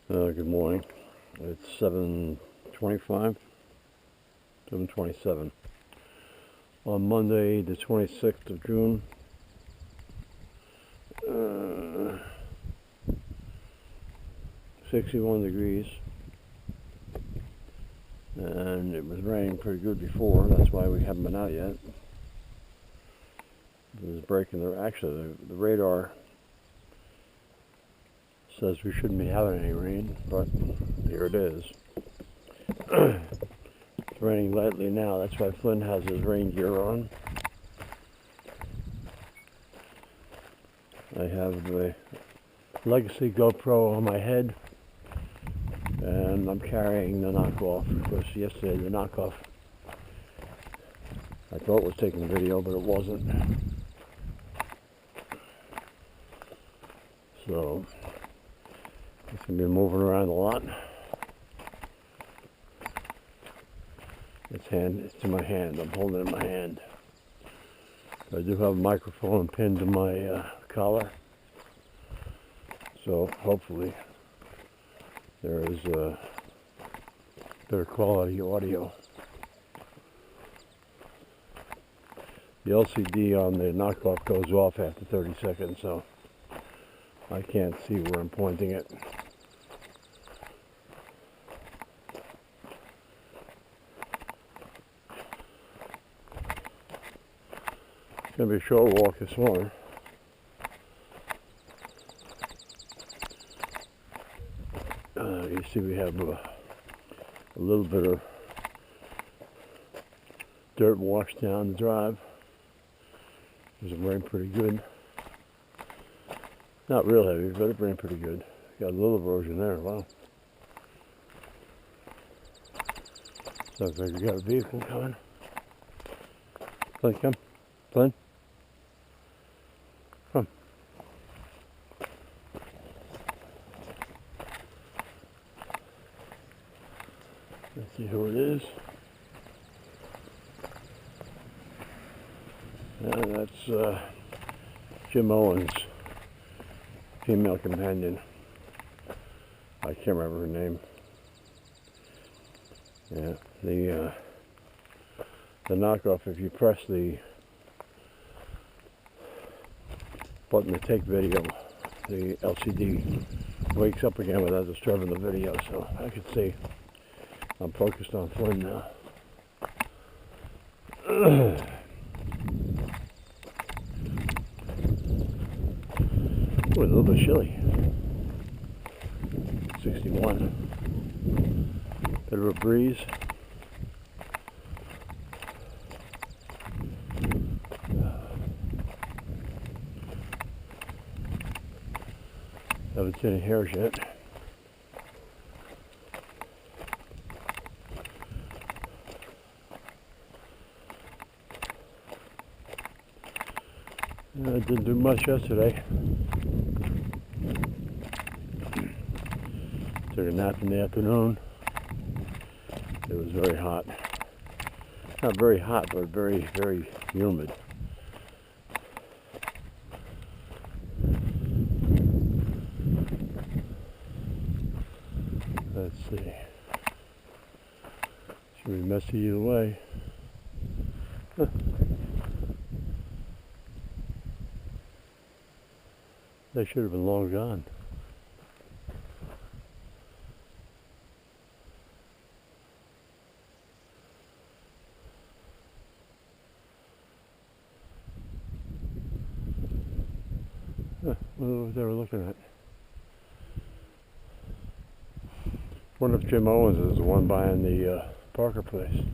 Good morning. It's 7:25, 7:27 on Monday, the 26th of June. 61 degrees, and it was raining pretty good before. That's why we haven't been out yet. It was breaking the radar says we shouldn't be having any rain, but here it is. It's raining lightly now. That's why Flynn has his rain gear on. I have the Legacy GoPro on my head, and I'm carrying the knockoff because yesterday the knockoff, I thought was taking video, but it wasn't. So it's going to be moving around a lot. It's in my hand. I'm holding it in my hand. I do have a microphone pinned to my collar, so hopefully there is better quality audio. The LCD on the knockoff goes off after 30 seconds, so I can't see where I'm pointing it. It's going to be a short walk this morning. You see we have a little bit of dirt washed down the drive. It was rained pretty good. Not real heavy, but it rained pretty good. Got a little erosion there. Wow. Sounds like we got a vehicle coming. Flynn, come. Flynn. Come. Let's see who it is. And that's Jim Owens' female companion. I can't remember her name. Yeah, the knockoff, if you press the button to take video, the LCD wakes up again without disturbing the video, so I can see. I'm focused on Flynn now. Ooh, a little bit chilly. 61. Bit of a breeze. Haven't seen any hairs yet. I didn't do much yesterday. Took a nap in the afternoon. It was very hot. Not very hot, but very, very humid. Let's see. Should be messy either way. Huh. They should have been long gone. What they were looking at. Wonder if Jim Owens is the one buying the Parker place.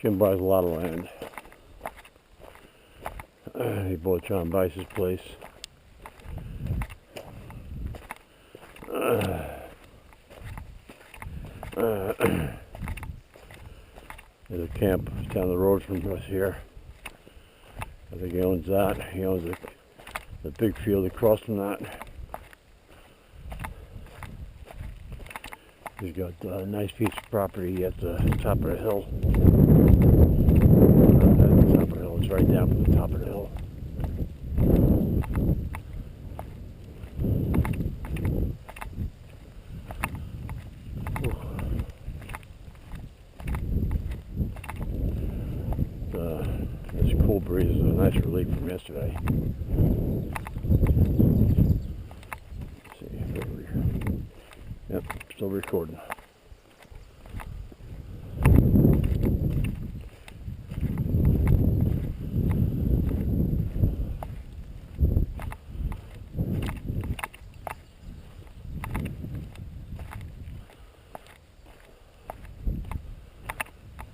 Jim buys a lot of land. He bought John Bice's place. There's a camp down the road from us here. I think he owns that. He owns the big field across from that. He's got a nice piece of property at the top of the hill. Not at the top of the hill, it's right down from the top of the hill. This cool breeze is a nice relief from yesterday. Let's see if yep, still recording.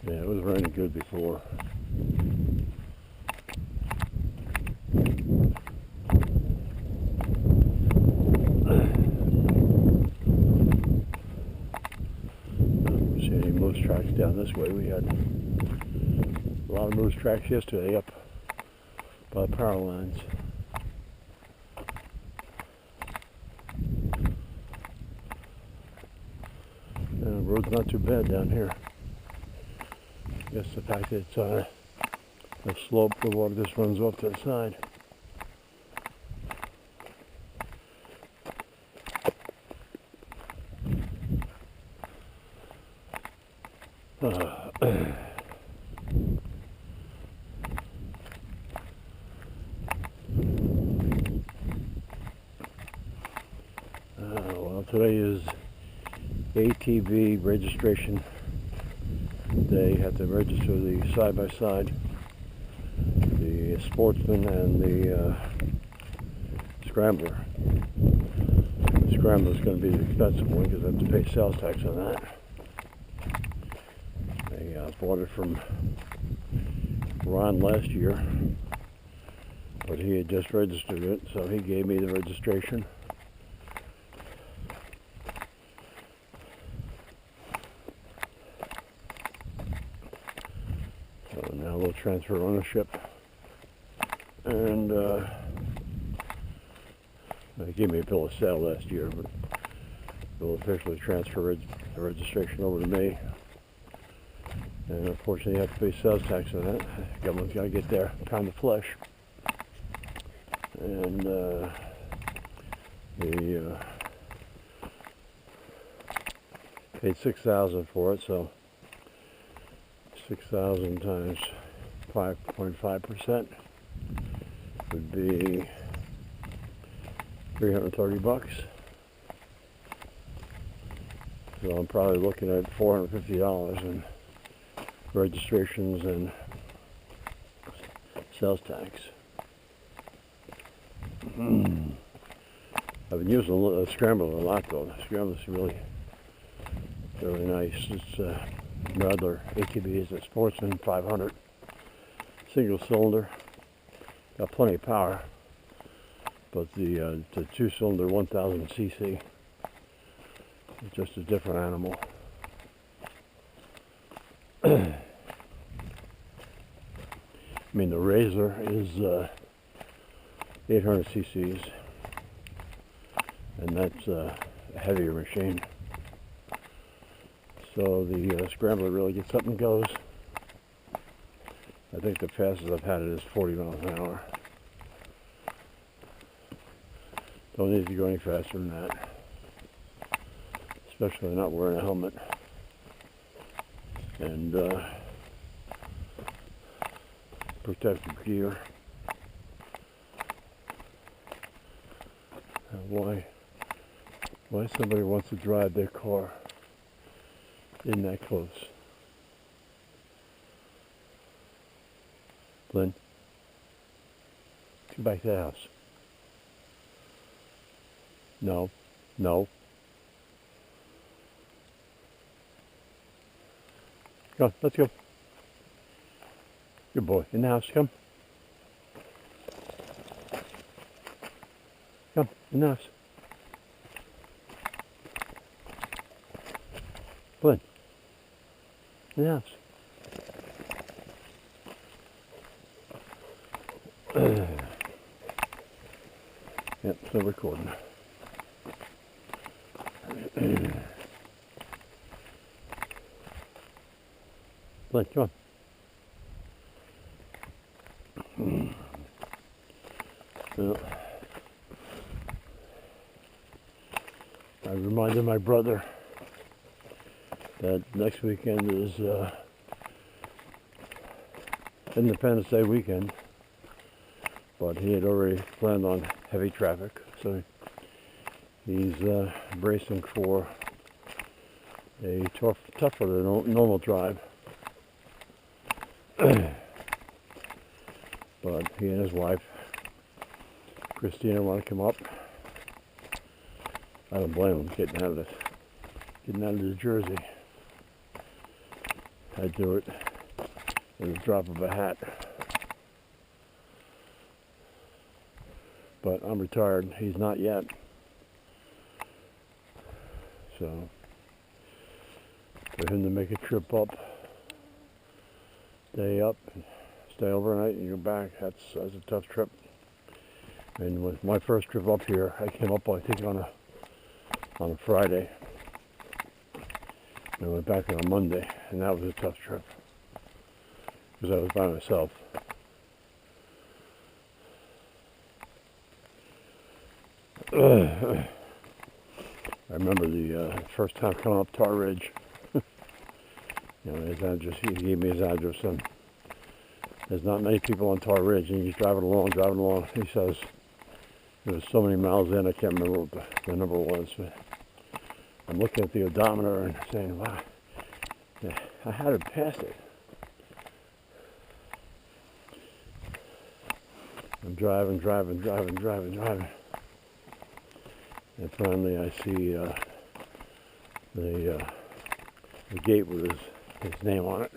Yeah, it was raining good before. See any moose tracks down this way? We had a lot of moose tracks yesterday up by the power lines. The road's not too bad down here. I guess the fact that it's on a slope, the water just runs off to the side. Well, today is ATV registration day. You have to register the side-by-side, the Sportsman and the Scrambler. The Scrambler is going to be the expensive one because I have to pay sales tax on that. I bought it from Ron last year, but he had just registered it, so he gave me the registration. So now we'll transfer ownership, and they gave me a bill of sale last year, but they'll officially transfer the registration over to me. And unfortunately, you have to pay sales tax on that. The government's got to get their pound of flesh. And paid $6,000 for it, so 6,000 times 5.5% would be $330. So I'm probably looking at $450 in registrations and sales tax. I've been using the Scrambler a lot though. The Scrambler's really nice. It's another ATV is a Sportsman 500 single cylinder. Got plenty of power, but the two-cylinder 1000 cc is just a different animal. I mean, the Razor is 800 cc's, and that's a heavier machine. So the Scrambler really gets up and goes. I think the fastest I've had it is 40 miles an hour. Don't need to go any faster than that, especially not wearing a helmet. And protective gear. Why somebody wants to drive their car in that close? Flynn, come back to the house. No. Come on, let's go. Good boy. In the house, come. Come, in the house. Flynn, in the house. Yep, still recording. Flynn, come on. Well, I reminded my brother that next weekend is Independence Day weekend, but he had already planned on heavy traffic, so he's bracing for a tougher than normal drive. But he and his wife, Christina, want to come up. I don't blame him getting out of New Jersey. I'd do it at the drop of a hat. But I'm retired. He's not yet. So for him to make a trip up, stay up, stay overnight, and go back, that's a tough trip. And with my first trip up here, I came up, I think, on a Friday. And I went back on a Monday, and that was a tough trip because I was by myself. I remember the first time coming up Tar Ridge. His address, he gave me his address, and there's not many people on Tar Ridge, and he's driving along. He says there was so many miles in, I can't remember what the number was, but I'm looking at the odometer and saying, wow, yeah, I had to pass it. I'm driving. And finally I see the gate with his name on it.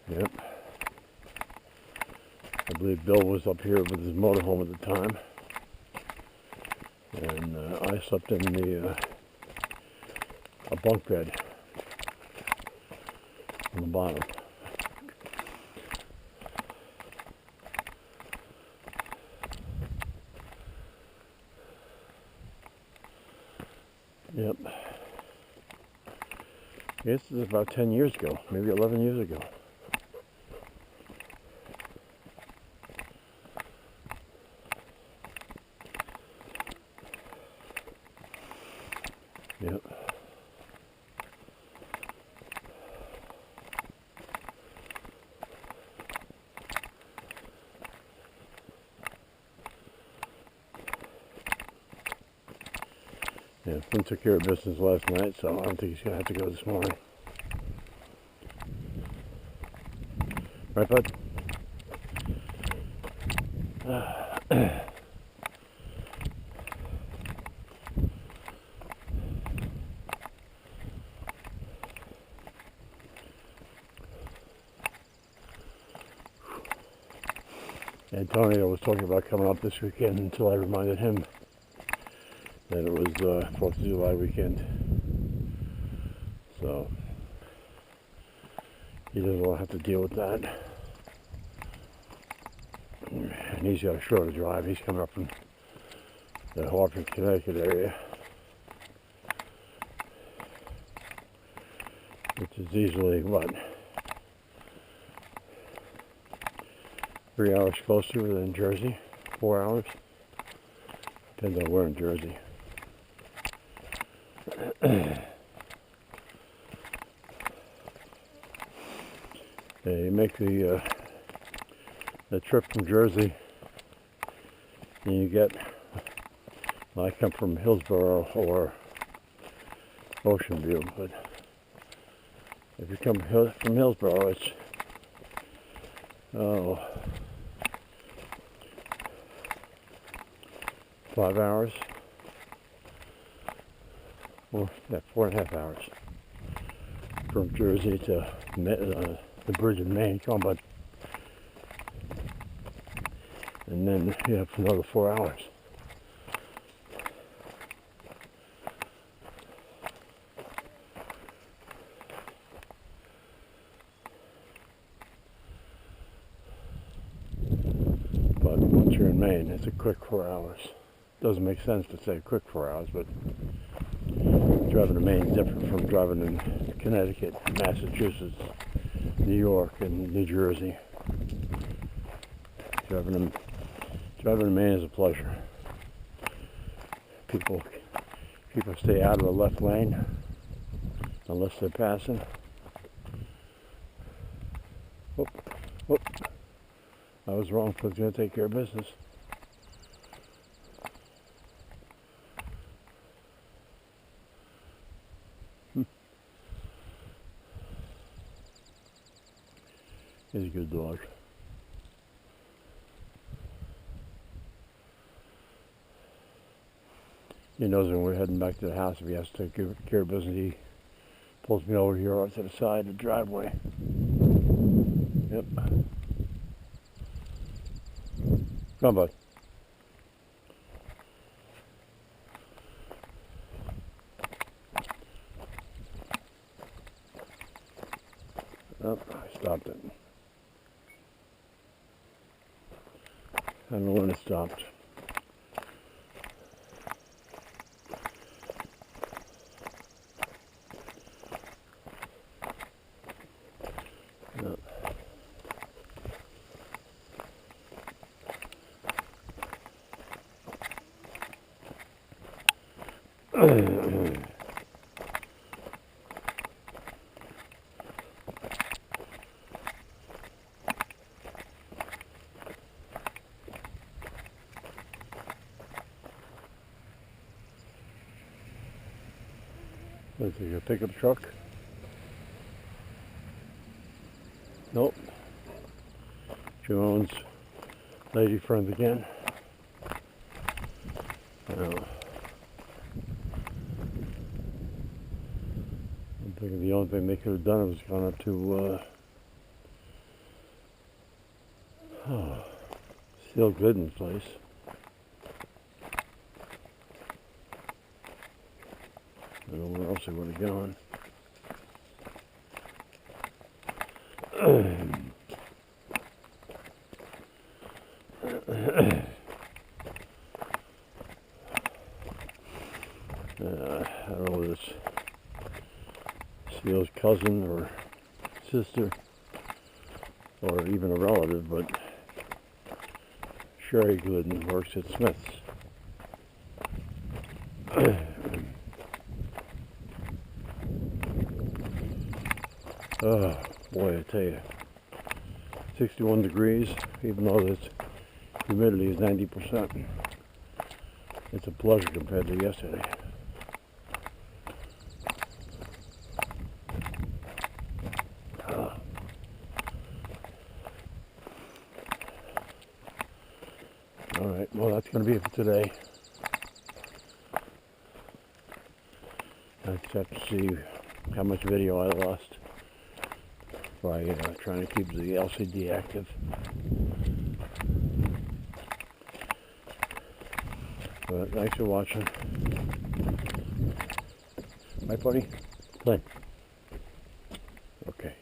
Yep. I believe Bill was up here with his motorhome at the time, and I slept in a bunk bed on the bottom. Yep. This is about 10 years ago, maybe 11 years ago. Yep. Yeah, Flynn took care of business last night, so I don't think he's going to have to go this morning. Right, bud? Antonio was talking about coming up this weekend until I reminded him that it was 4th of July weekend. So he doesn't want to have to deal with that. And he's got a shorter drive. He's coming up from the Hartford, Connecticut area, which is easily, what, 3 hours closer than Jersey, 4 hours. Depends on where in Jersey. You make the trip from Jersey, and you get, well, I come from Hillsborough or Ocean View, but if you come from Hillsborough, it's 5 hours, well, yeah, 4.5 hours from Jersey to the bridge in Maine, but and then you have another 4 hours. But once you're in Maine, it's a quick 4 hours. Doesn't make sense to say quick 4 hours, but driving to Maine is different from driving in Connecticut, Massachusetts, New York, and New Jersey. Driving a man is a pleasure. People stay out of the left lane unless they're passing. Whoop, whoop. I was wrong. I was going to take care of business. He's a good dog. He knows when we're heading back to the house, if he has to take care of business, he pulls me over here to the side of the driveway. Yep. Come on, bud. Oh, I stopped it. I don't know when it stopped. No. Let's see, a pickup truck. Nope. Jones, lady friend again. I'm thinking the only thing they could have done was gone up to Steele Gooden's place. I don't know where else they would have gone. I don't know whether it's Steele's cousin or sister or even a relative, but Sherry Gooden works at Smith's. Oh boy, I tell you, 61 degrees, even though the humidity is 90%. It's a pleasure compared to yesterday. All right, well, that's going to be it for today. I just have to see how much video I lost by trying to keep the LCD active. But thanks for watching. Bye, buddy. Flynn. Okay.